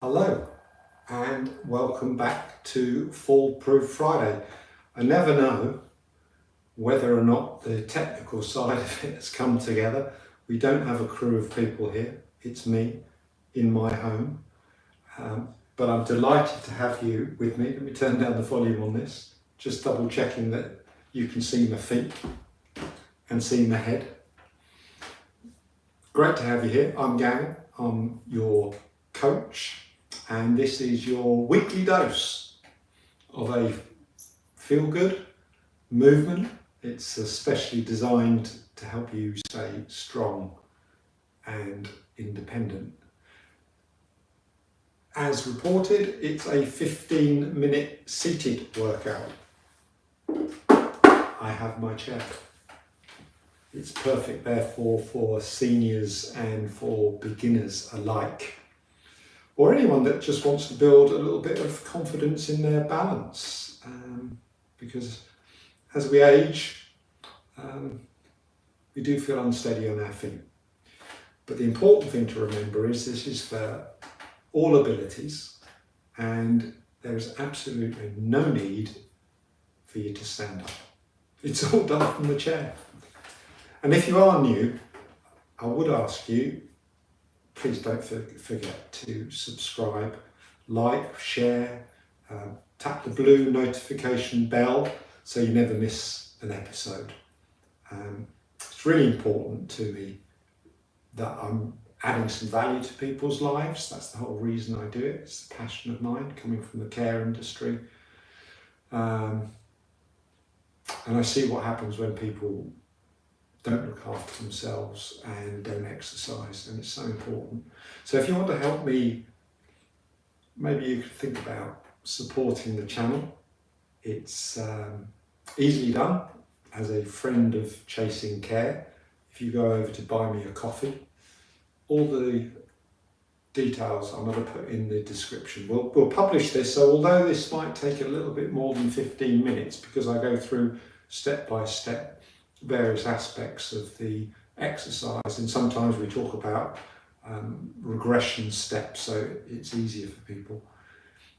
Hello and welcome back to Fall Proof Friday. I never know whether or not the technical side of it has come together. We don't have a crew of people here. It's me in my home. But I'm delighted to have you with me. Let me turn down the volume on this. Just double checking that you can see my feet and see my head. Great to have you here. I'm Gavin. I'm your coach. And this is your weekly dose of a feel-good movement. It's especially designed to help you stay strong and independent. As reported, it's a 15-minute seated workout. I have my chair. It's perfect, therefore, for seniors and for beginners alike, or anyone that just wants to build a little bit of confidence in their balance, because as we age, we do feel unsteady on our feet. But the important thing to remember is this is for all abilities, and there is absolutely no need for you to stand up. It's all done from the chair. And if you are new, I would ask you, please don't forget to subscribe, like, share, tap the blue notification bell so you never miss an episode. It's really important to me that I'm adding some value to people's lives. That's the whole reason I do it. It's a passion of mine, coming from the care industry. And I see what happens when people don't look after themselves and don't exercise, and it's so important. So if you want to help me, maybe you could think about supporting the channel. It's easily done as a friend of Chasing Care. If you go over to buy me a coffee, all the details I'm going to put in the description. We'll publish this, so although this might take a little bit more than 15 minutes because I go through step by step various aspects of the exercise, and sometimes we talk about regression steps, so it's easier for people.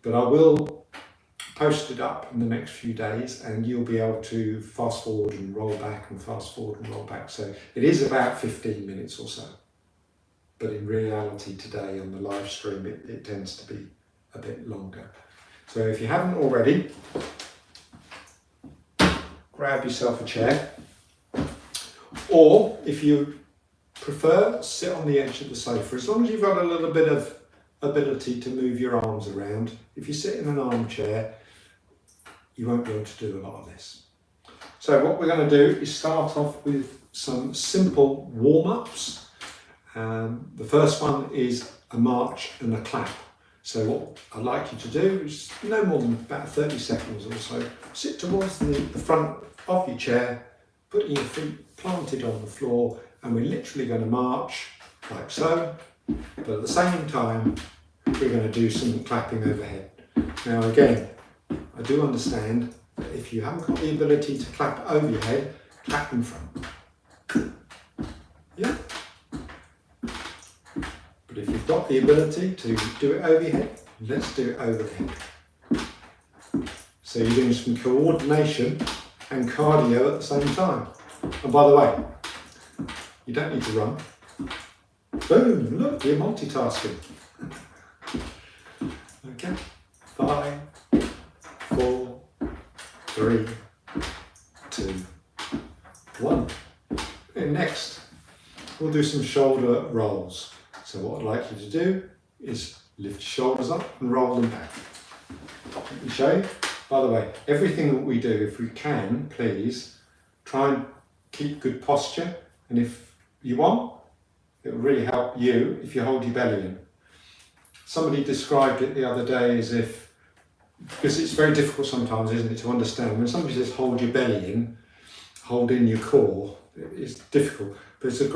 But I will post it up in the next few days, and you'll be able to fast forward and roll back and fast forward and roll back. So it is about 15 minutes or so, but in reality today on the live stream it tends to be a bit longer. So if you haven't already, grab yourself a chair. Or if you prefer, sit on the edge of the sofa, as long as you've got a little bit of ability to move your arms around. If you sit in an armchair, you won't be able to do a lot of this. So what we're going to do is start off with some simple warm-ups. The first one is a march and a clap. So what I'd like you to do is no more than about 30 seconds or so. Sit towards the front of your chair, putting your feet planted on the floor, and we're literally going to march like so, but at the same time we're going to do some clapping overhead. Now again, I do understand that if you haven't got the ability to clap over your head, clap in front. Yeah? But if you've got the ability to do it over your head, let's do it over the head. So you're doing some coordination and cardio at the same time. And by the way, you don't need to run. Boom, look, you're multitasking. Okay, 5, 4, 3, 2, 1. And next, we'll do some shoulder rolls. So what I'd like you to do is lift your shoulders up and roll them back. Let me show you. By the way, everything that we do, if we can, please, try and keep good posture, and if you want, it will really help you if you hold your belly in. Somebody described it the other day as if, because it's very difficult sometimes, isn't it, to understand. When somebody says hold your belly in, hold in your core, it's difficult, but it's a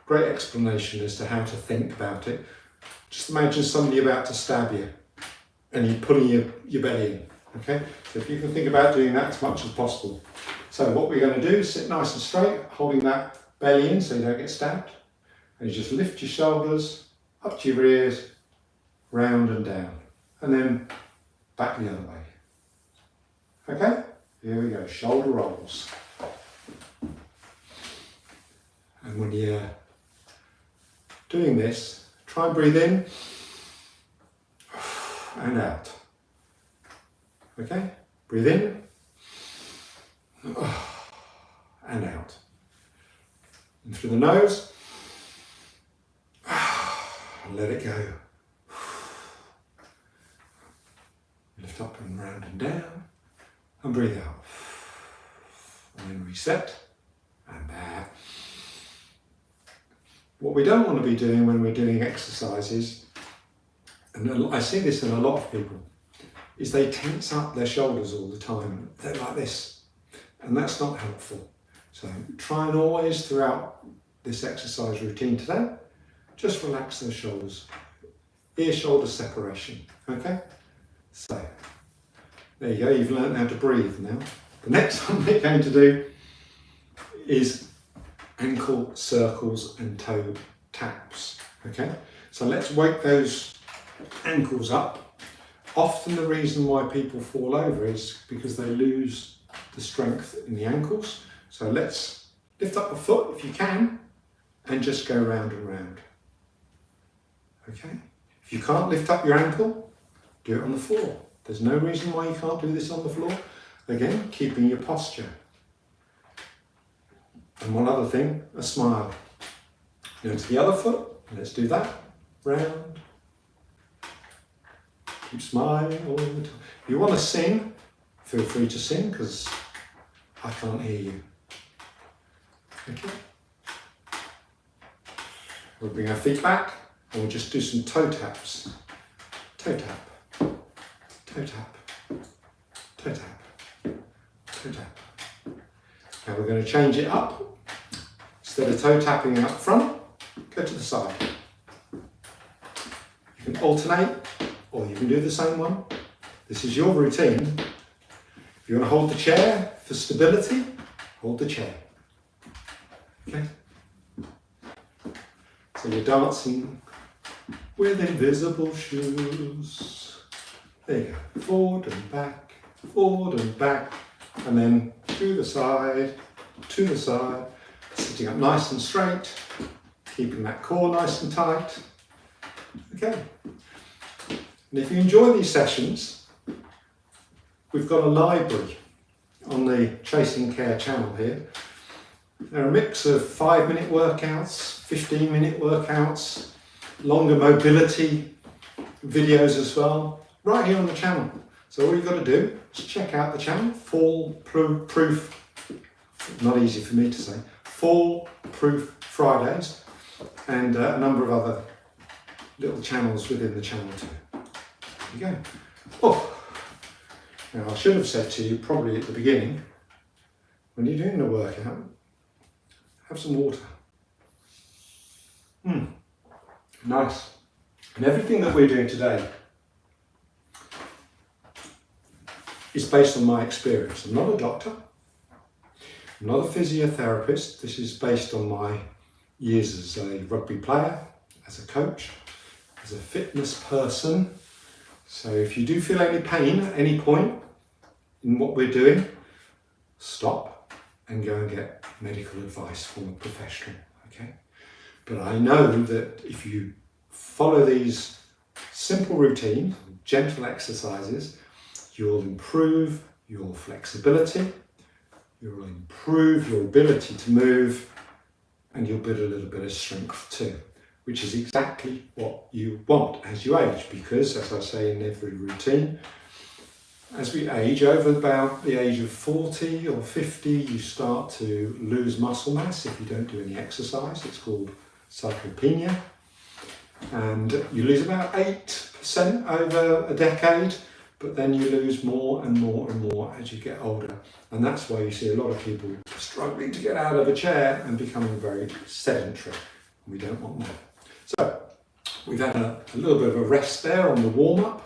great explanation as to how to think about it. Just imagine somebody about to stab you and you're pulling your belly in. Okay, so if you can think about doing that as much as possible. So what we're going to do is sit nice and straight, holding that belly in so you don't get stabbed. And you just lift your shoulders up to your ears round and down, and then back the other way. Okay, here we go, shoulder rolls. And when you're doing this, try and breathe in and out. Okay, breathe in and out. And through the nose, and let it go. Lift up and round and down, and breathe out. And then reset, and back. What we don't want to be doing when we're doing exercises, and I see this in a lot of people, is they tense up their shoulders all the time. They're like this, and that's not helpful. So try and always, throughout this exercise routine today, just relax those shoulders. Ear-shoulder separation, okay? So, there you go, you've learned how to breathe now. The next one we're going to do is ankle circles and toe taps, okay? So let's wake those ankles up. Often the reason why people fall over is because they lose the strength in the ankles. So let's lift up the foot if you can and just go round and round, okay? If you can't lift up your ankle, do it on the floor. There's no reason why you can't do this on the floor. Again, keeping your posture. And one other thing, a smile. Go to the other foot, let's do that. Round. Keep smiling all the time. If you want to sing, feel free to sing because I can't hear you. Okay. We'll bring our feet back and we'll just do some toe taps. Toe tap. Toe tap, toe tap, toe tap. Now we're going to change it up. Instead of toe tapping out front, go to the side. You can alternate or you can do the same one. This is your routine. If you want to hold the chair for stability, hold the chair. Okay? So you're dancing with invisible shoes. There you go, forward and back, and then to the side, sitting up nice and straight, keeping that core nice and tight. Okay. And if you enjoy these sessions, we've got a library on the Chasing Care channel here. They're a mix of 5-minute workouts, 15-minute workouts, longer mobility videos as well. Right here on the channel. So all you've got to do is check out the channel, Fall Proof, not easy for me to say, Fall Proof Fridays, and a number of other little channels within the channel too. There you go. Oh, now I should have said to you probably at the beginning, when you're doing the workout, have some water. Nice. And everything that we're doing today is based on my experience. I'm not a doctor, I'm not a physiotherapist. This is based on my years as a rugby player, as a coach, as a fitness person. So if you do feel any pain at any point in what we're doing, stop and go and get medical advice from a professional, okay? But I know that if you follow these simple routines, gentle exercises, you'll improve your flexibility, you'll improve your ability to move, and you'll build a little bit of strength too, which is exactly what you want as you age, because as I say in every routine, as we age, over about the age of 40 or 50, you start to lose muscle mass if you don't do any exercise. It's called sarcopenia. And you lose about 8% over a decade, but then you lose more and more and more as you get older. And that's why you see a lot of people struggling to get out of a chair and becoming very sedentary. We don't want that. So we've had a little bit of a rest there on the warm-up.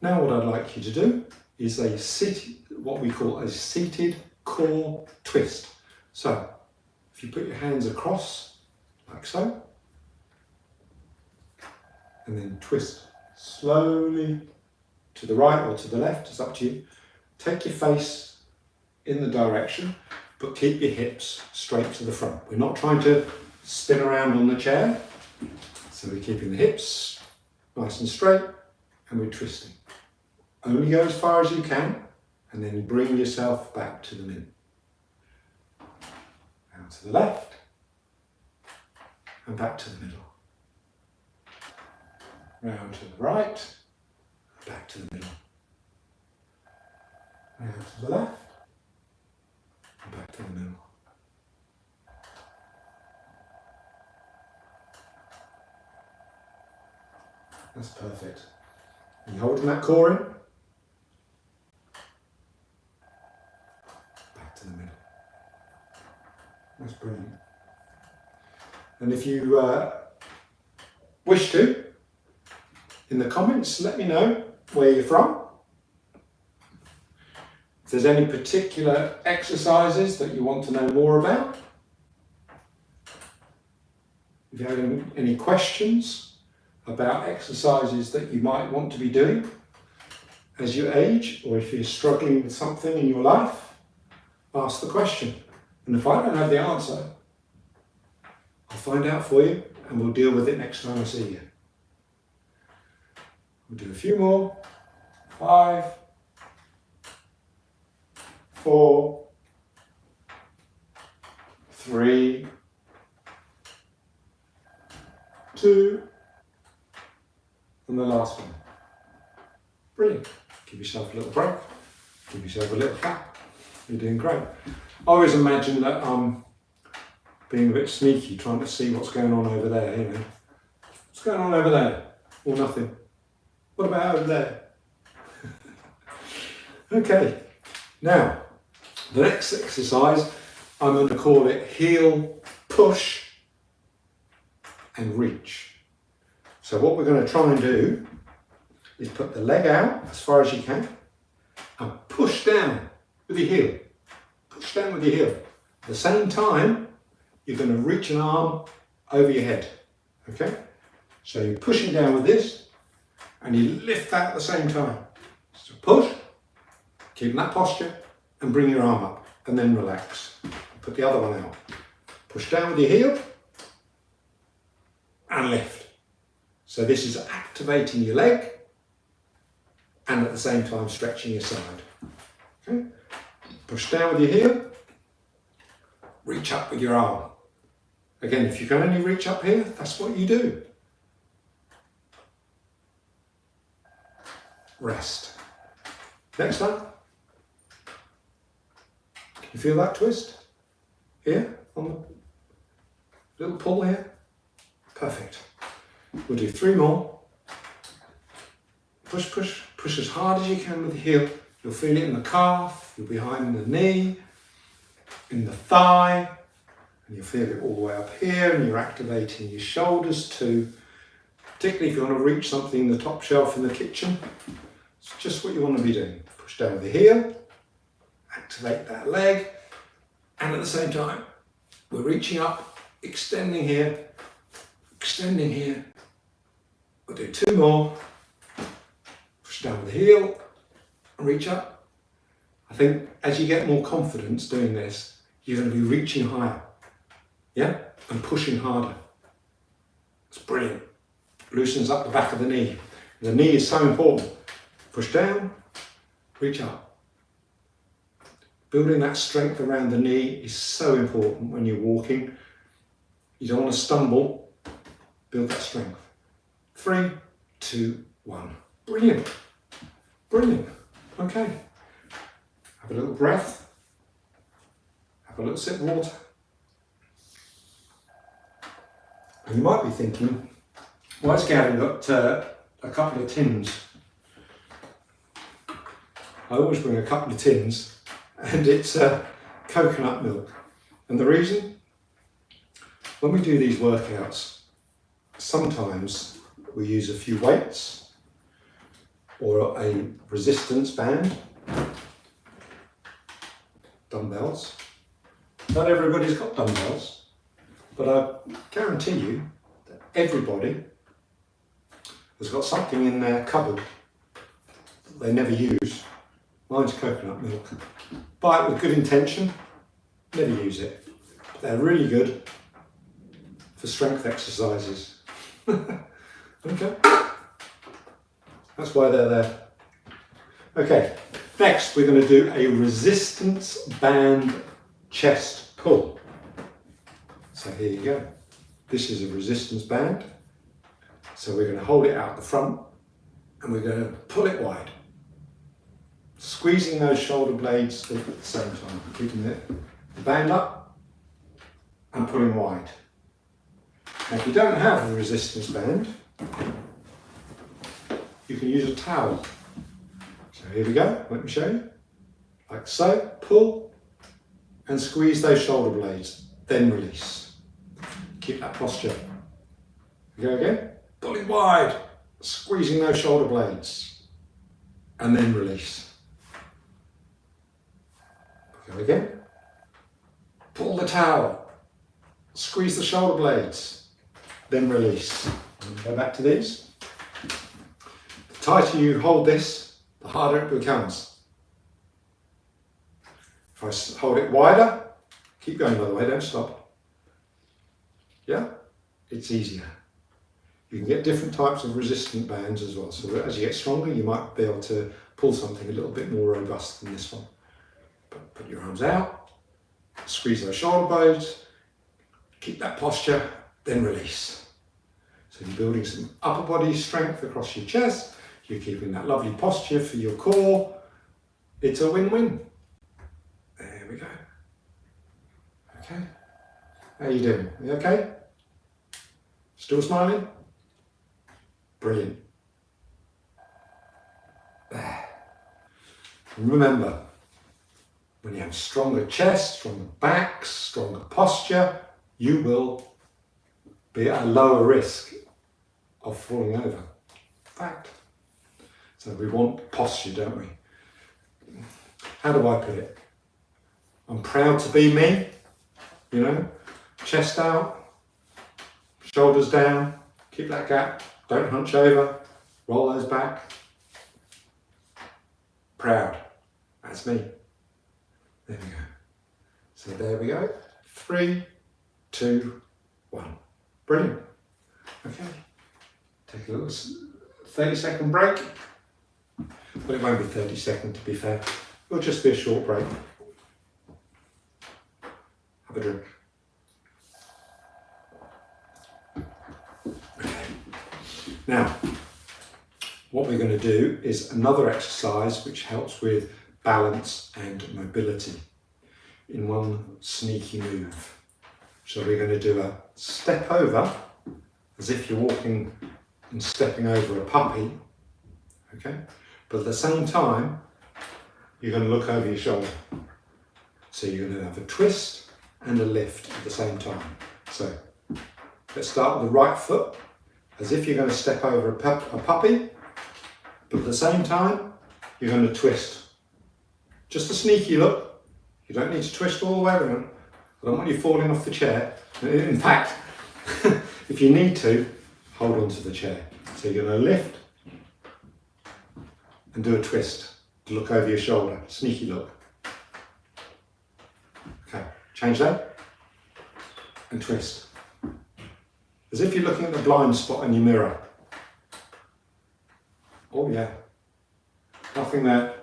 Now what I'd like you to do is what we call a seated core twist. So if you put your hands across, like so, and then twist slowly to the right or to the left, it's up to you. Take your face in the direction, but keep your hips straight to the front. We're not trying to spin around on the chair, so we're keeping the hips nice and straight, and we're twisting. Only go as far as you can, and then bring yourself back to the middle. Now to the left, and back to the middle. Round to the right, back to the middle. Now to the left, and back to the middle. That's perfect. Are you holding that core in? Back to the middle. That's brilliant. And if you wish to, in the comments, let me know where you're from. If there's any particular exercises that you want to know more about. If you have any questions about exercises that you might want to be doing as you age, or if you're struggling with something in your life, ask the question. And if I don't have the answer, I'll find out for you and we'll deal with it next time I see you. We'll do a few more. 5, 4, 3, 2, and the last one. Brilliant. Give yourself a little break. Give yourself a little clap. You're doing great. I always imagine that I'm being a bit sneaky, trying to see what's going on over there, you know. What's going on over there? Or nothing. What about over there? Okay. Now, the next exercise, I'm going to call it heel, push, and reach. So what we're going to try and do is put the leg out as far as you can and push down with your heel. Push down with your heel. At the same time, you're going to reach an arm over your head. Okay? So you're pushing down with this and you lift that at the same time. So push, keep that posture and bring your arm up and then relax. Put the other one out. Push down with your heel and lift. So this is activating your leg and at the same time stretching your side. Okay? Push down with your heel, reach up with your arm. Again, if you can only reach up here, that's what you do. Rest. Next one. Can you feel that twist? Here, on the little pull here. Perfect. We'll do 3 more. Push, push, push as hard as you can with the heel. You'll feel it in the calf, you'll behind the knee, in the thigh, and you'll feel it all the way up here, and you're activating your shoulders too. Particularly if you want to reach something in the top shelf in the kitchen, it's just what you want to be doing. Push down with the heel, activate that leg, and at the same time, we're reaching up, extending here, extending here. We'll do 2 more. Push down with the heel and reach up. I think as you get more confidence doing this, you're going to be reaching higher. Yeah? And pushing harder. It's brilliant. Loosens up the back of the knee. The knee is so important. Push down, reach up. Building that strength around the knee is so important when you're walking. You don't want to stumble. Build that strength. 3, 2, 1. Brilliant. Brilliant. Okay. Have a little breath. Have a little sip of water. And you might be thinking, why has Gavin got a couple of tins? I always bring a couple of tins, and it's coconut milk. And the reason? When we do these workouts, sometimes we use a few weights or a resistance band, dumbbells. Not everybody's got dumbbells, but I guarantee you that everybody has got something in their cupboard that they never use. Mine's coconut milk. Buy it with good intention, never use it. But they're really good for strength exercises. Okay, that's why they're there. Okay, next we're going to do a resistance band chest pull. So here you go. This is a resistance band. So we're going to hold it out the front and we're going to pull it wide. Squeezing those shoulder blades at the same time. Keeping the band up and pulling wide. Now if you don't have a resistance band, you can use a towel. So here we go, let me show you. Like so, pull and squeeze those shoulder blades, then release. Keep that posture. Go again, pulling wide, squeezing those shoulder blades, and then release. Go again, pull the towel, squeeze the shoulder blades, then release. Go back to these. The tighter you hold this, the harder it becomes. If I hold it wider, keep going by the way, don't stop. Yeah, it's easier. You can get different types of resistant bands as well. So as you get stronger, you might be able to pull something a little bit more robust than this one. But put your arms out, squeeze those shoulder blades, keep that posture, then release. So you're building some upper body strength across your chest, you're keeping that lovely posture for your core. It's a win-win. There we go. Okay. How you doing? You okay? Still smiling? Brilliant. There. And remember, when you have stronger chest, stronger back, stronger posture, you will be at a lower risk of falling over. Fact. So we want posture, don't we? How do I put it? I'm proud to be me, you know, chest out, shoulders down, keep that gap, don't hunch over, roll those back. Proud, that's me. There we go. So there we go. 3, 2, 1. Brilliant. Okay. Take a little 30-second break. Well, it won't be 30 seconds to be fair. It'll just be a short break. Have a drink. Okay. Now, what we're going to do is another exercise which helps with balance and mobility in one sneaky move. So we're going to do a step over as if you're walking and stepping over a puppy, okay? But at the same time, you're going to look over your shoulder. So you're going to have a twist and a lift at the same time. So let's start with the right foot as if you're going to step over a puppy, but at the same time, you're going to twist. Just a sneaky look. You don't need to twist all the way around. I don't want you falling off the chair. In fact, if you need to, hold on to the chair. So you're going to lift and do a twist to look over your shoulder. Sneaky look. Okay, change that and twist. As if you're looking at the blind spot in your mirror. Oh yeah, nothing there.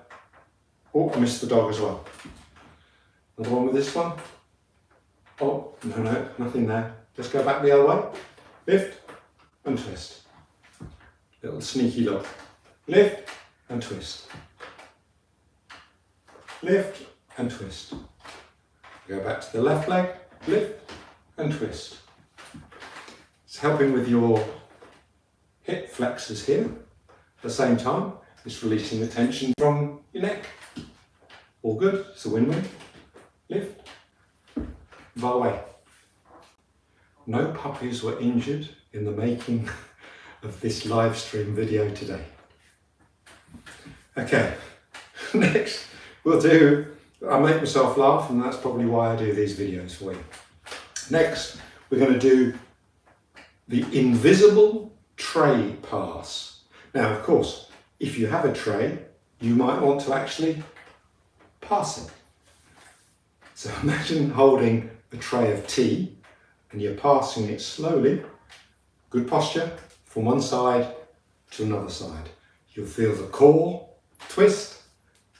Oh, I missed the dog as well. Another one with this one. Oh, no, nothing there. Just go back the other way. Lift and twist. Little sneaky look. Lift and twist. Lift and twist. Go back to the left leg. Lift and twist. It's helping with your hip flexors here. At the same time, it's releasing the tension from your neck. All good. It's a win-win. Lift. By the way, no puppies were injured in the making of this live stream video today. Okay, next I make myself laugh, and that's probably why I do these videos for you. Next, we're going to do the invisible tray pass. Now, of course, if you have a tray, you might want to actually pass it. So imagine holding a tray of tea and you're passing it slowly, good posture, from one side to another side. You'll feel the core twist,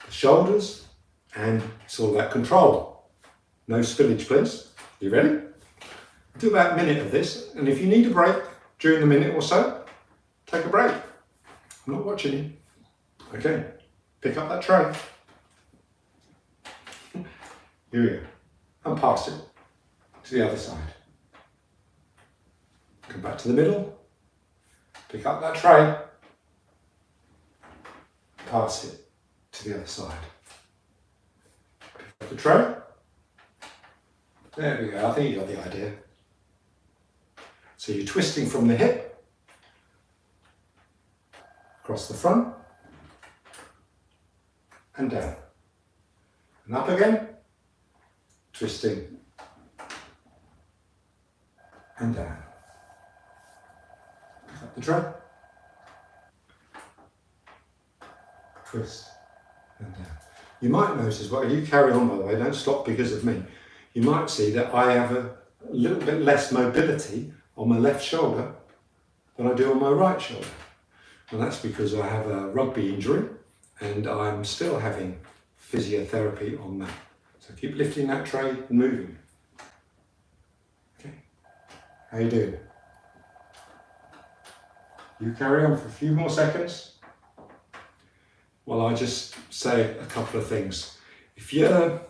the shoulders, and it's all about control. No spillage, please. You ready? Do about a minute of this, and if you need a break during the minute or so, take a break. I'm not watching you. Okay, pick up that tray. Here we go. And pass it to the other side. Come back to the middle. Pick up that tray. Pass it to the other side. Pick up the tray. There we go. I think you got the idea. So you're twisting from the hip, across the front, and down. And up again, twisting, and down. Pick up the tray, twist, and down. You might notice, well, you carry on by the way, don't stop because of me. You might see that I have a little bit less mobility on my left shoulder than I do on my right shoulder. And that's because I have a rugby injury and I'm still having physiotherapy on that. So keep lifting that tray and moving. Okay, how you doing? You carry on for a few more seconds while I just say a couple of things. If you're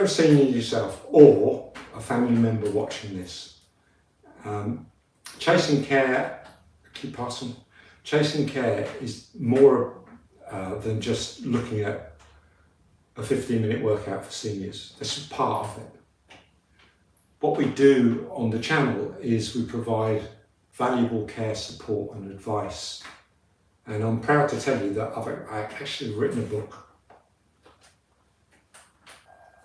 a senior yourself or a family member watching this, chasing care is more than just looking at a 15-minute workout for seniors. This is part of it. What we do on the channel is we provide valuable care support and advice. And I'm proud to tell you that I've actually written a book.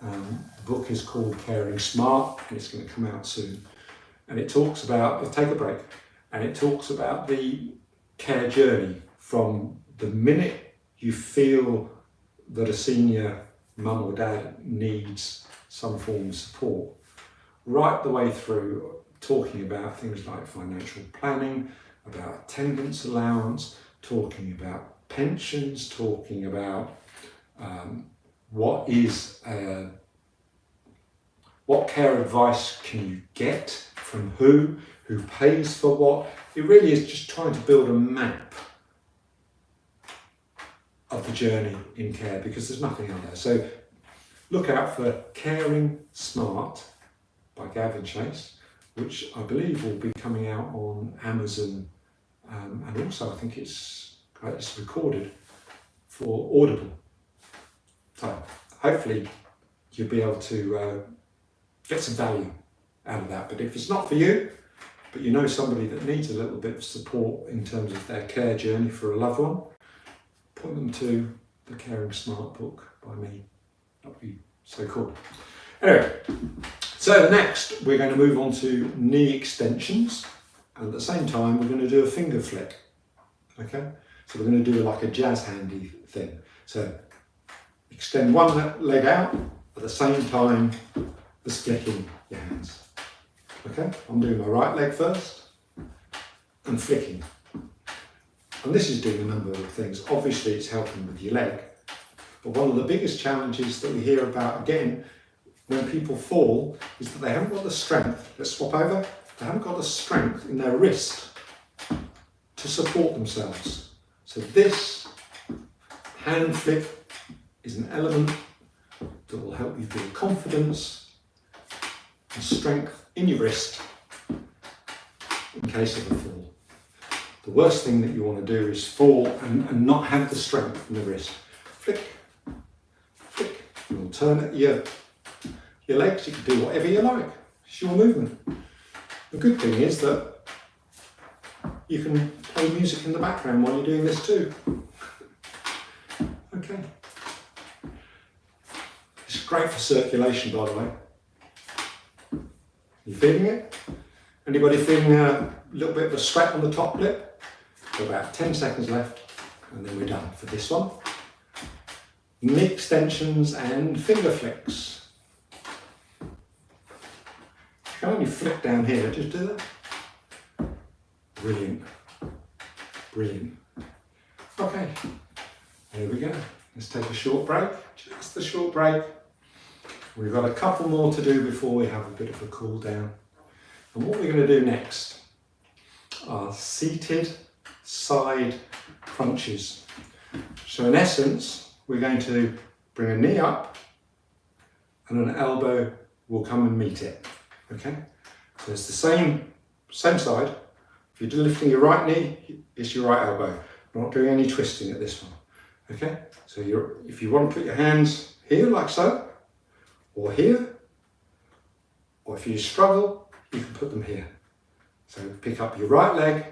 The book is called Caring Smart and it's going to come out soon. And it talks about, take a break, and it talks about the care journey from the minute you feel that a senior mum or dad needs some form of support, right the way through talking about things like financial planning, about attendance allowance, talking about pensions, talking about what care advice can you get from who pays for what. It really is just trying to build a map of the journey in care because there's nothing out there. So look out for Caring Smart by Gavin, which I believe will be coming out on Amazon, and also I think it's recorded for Audible. So hopefully you'll be able to get some value out of that. But if it's not for you, but you know somebody that needs a little bit of support in terms of their care journey for a loved one, point them to the Caring Smart book by me. That would be so cool. Anyway, so next we're going to move on to knee extensions, and at the same time we're going to do a finger flick. Okay, so we're going to do like a jazz handy thing. So extend one leg out at the same time as flicking your hands. Okay, I'm doing my right leg first and flicking. And this is doing a number of things. Obviously it's helping with your leg, but one of the biggest challenges that we hear about again when people fall is that they haven't got the strength. Let's swap over. They haven't got the strength in their wrist to support themselves. So this hand flick is an element that will help you build confidence and strength in your wrist in case of a fall. The worst thing that you want to do is fall and not have the strength in the wrist. Flick, flick. You'll alternate your legs. You can do whatever you like. It's your movement. The good thing is that you can play music in the background while you're doing this too. Okay. It's great for circulation, by the way. You feeling it? Anybody feeling a little bit of a sweat on the top lip? Got about 10 seconds left, and then we're done for this one. Knee extensions and finger flicks. You can only flick down here, just do that. Brilliant. Brilliant. Okay, here we go. Let's take a short break, just a short break. We've got a couple more to do before we have a bit of a cool down. And what we're going to do next are seated side crunches. So in essence, we're going to bring a knee up and an elbow will come and meet it. Okay? So it's the same side. If you're lifting your right knee, it's your right elbow. We're not doing any twisting at this one. Okay? So if you want to put your hands here like so, or here, or if you struggle, you can put them here. So pick up your right leg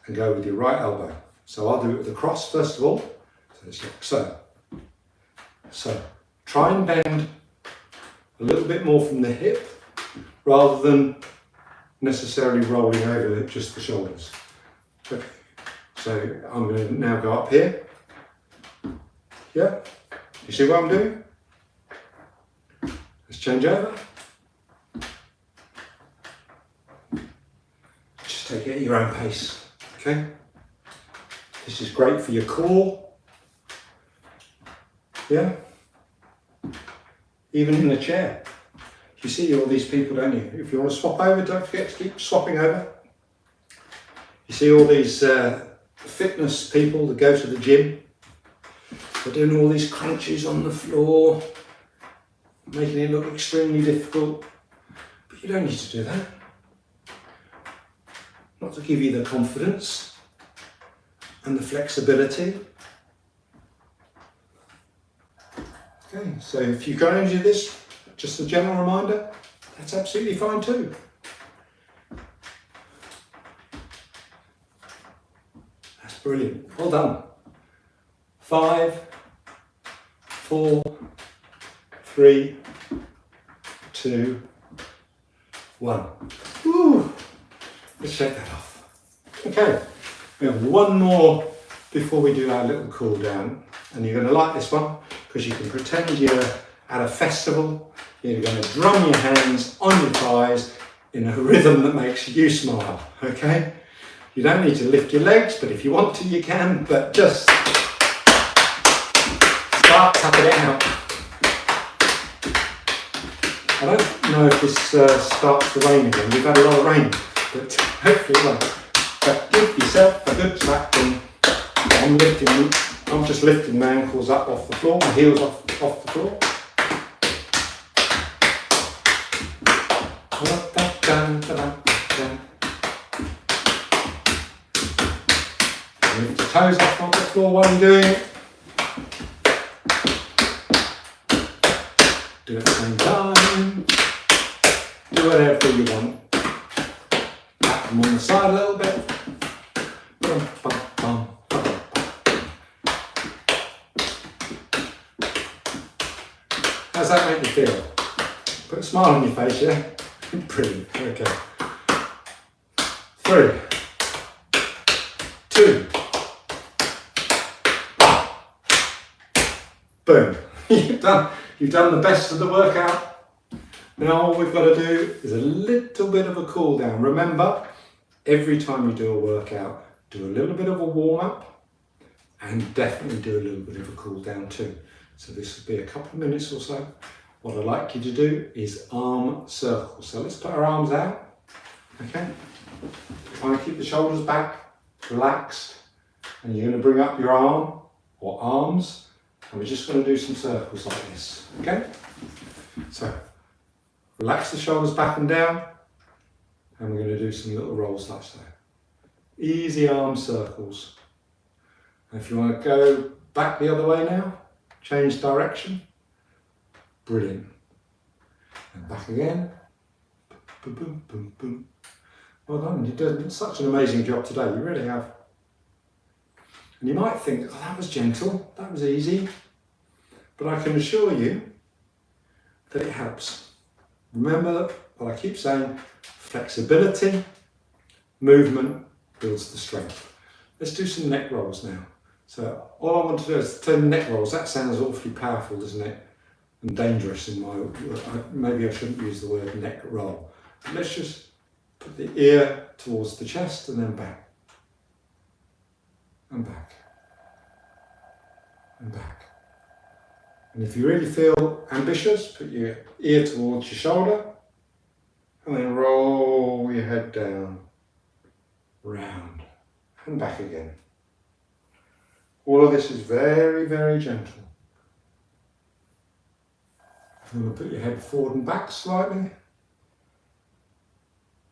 and go with your right elbow. So I'll do it with the cross first of all. So it's like so. So try and bend a little bit more from the hip rather than necessarily rolling over just the shoulders. Okay. So I'm going to now go up here. Yeah? You see what I'm doing? Let's change over. Just take it at your own pace. Okay? This is great for your core. Yeah? Even in the chair. You see all these people, don't you? If you want to swap over, don't forget to keep swapping over. You see all these fitness people that go to the gym. They're doing all these crunches on the floor, making it look extremely difficult. But you don't need to do that. Not to give you the confidence and the flexibility. Okay, so if you can only do this, just a general reminder, that's absolutely fine too. That's brilliant. Well done. 5, 4, 3, 2, 1. Woo! Let's shake that off. Okay, we have one more before we do our little cool down, and you're going to like this one because you can pretend you're at a festival. You're going to drum your hands on your thighs in a rhythm that makes you smile. Okay, you don't need to lift your legs, but if you want to, you can. But just start tapping it out. I don't know if this starts to rain again. We've had a lot of rain, but hopefully it won't. But give yourself a good slap in. I'm just lifting my ankles up off the floor, my heels off the floor. Lift your toes up off the floor while you're doing it. Do it at the same time. Do whatever you want. Tap them on the side a little bit. How's that make you feel? Put a smile on your face, yeah? Brilliant. Okay. 3, 2, 1. Boom. You've done the best of the workout. Now all we've got to do is a little bit of a cool down. Remember, every time you do a workout, do a little bit of a warm up and definitely do a little bit of a cool down too. So this will be a couple of minutes or so. What I'd like you to do is arm circles. So let's put our arms out. Okay. Try to keep the shoulders back, relaxed, and you're going to bring up your arm or arms, and we're just going to do some circles like this. Okay. So relax the shoulders back and down, and we're going to do some little rolls like so. Easy arm circles. And if you want to go back the other way now, change direction. Brilliant. And back again. Boom, boom, boom, boom. Well done. You've done such an amazing job today. You really have. And you might think, oh, that was gentle, that was easy. But I can assure you that it helps. Remember what I keep saying, flexibility, movement builds the strength. Let's do some neck rolls now. So all I want to do is turn neck rolls. That sounds awfully powerful, doesn't it? And dangerous in my, maybe I shouldn't use the word neck roll. But let's just put the ear towards the chest and then back. And back. And back. And if you really feel ambitious, put your ear towards your shoulder and then roll your head down, round and back again. All of this is very, very gentle. I'm going to put your head forward and back slightly.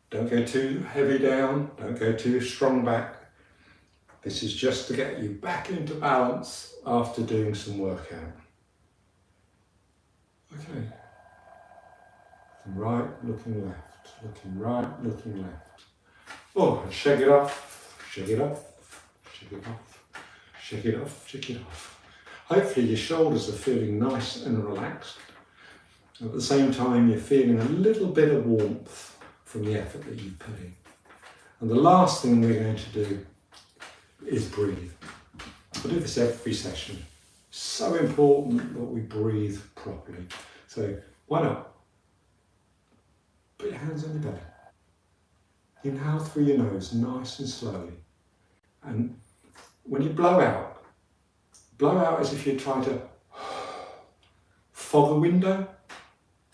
Don't go too heavy down, don't go too strong back. This is just to get you back into balance after doing some workout. Okay. Looking right, looking left, looking right, looking left. Oh, and shake it off, shake it off, shake it off, shake it off, shake it off. Hopefully your shoulders are feeling nice and relaxed. At the same time, you're feeling a little bit of warmth from the effort that you've put in. And the last thing we're going to do is breathe. I do this every session. So important that we breathe properly. So why not? Put your hands on your belly. Inhale through your nose, nice and slowly. And when you blow out as if you're trying to fog a window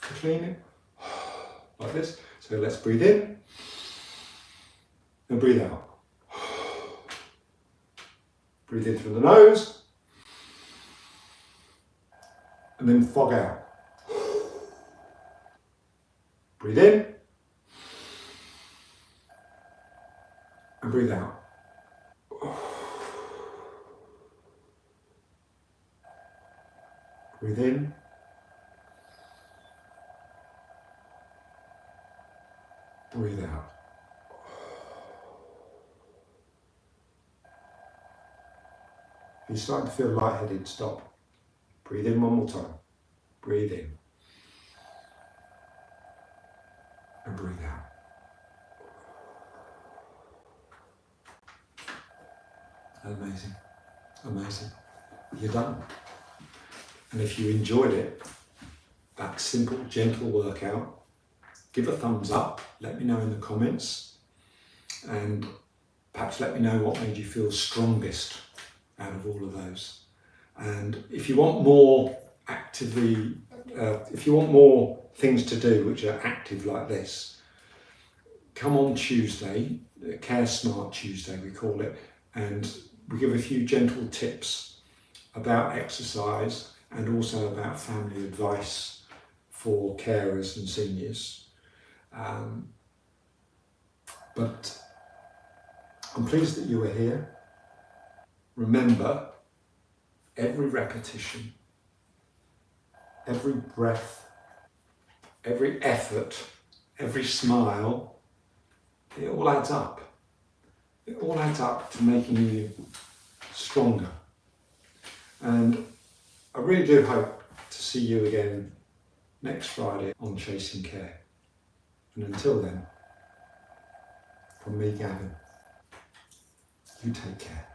to clean it, like this. So let's breathe in and breathe out. Breathe in through the nose and then fog out. Breathe in and breathe out. Breathe in breathe out. If you're starting to feel lightheaded, stop. Breathe in one more time. Breathe in. And breathe out. Amazing. Amazing. You're done. And if you enjoyed it, that simple, gentle workout, give a thumbs up, let me know in the comments, and perhaps let me know what made you feel strongest out of all of those. And if you want more if you want more things to do which are active like this, come on Tuesday, Care Smart Tuesday we call it, and we give a few gentle tips about exercise and also about family advice for carers and seniors. But I'm pleased that you were here. Remember, every repetition, every breath, every effort, every smile, it all adds up. It all adds up to making you stronger. And I really do hope to see you again next Friday on Chasing Care. And until then, from me, Gavin, you take care.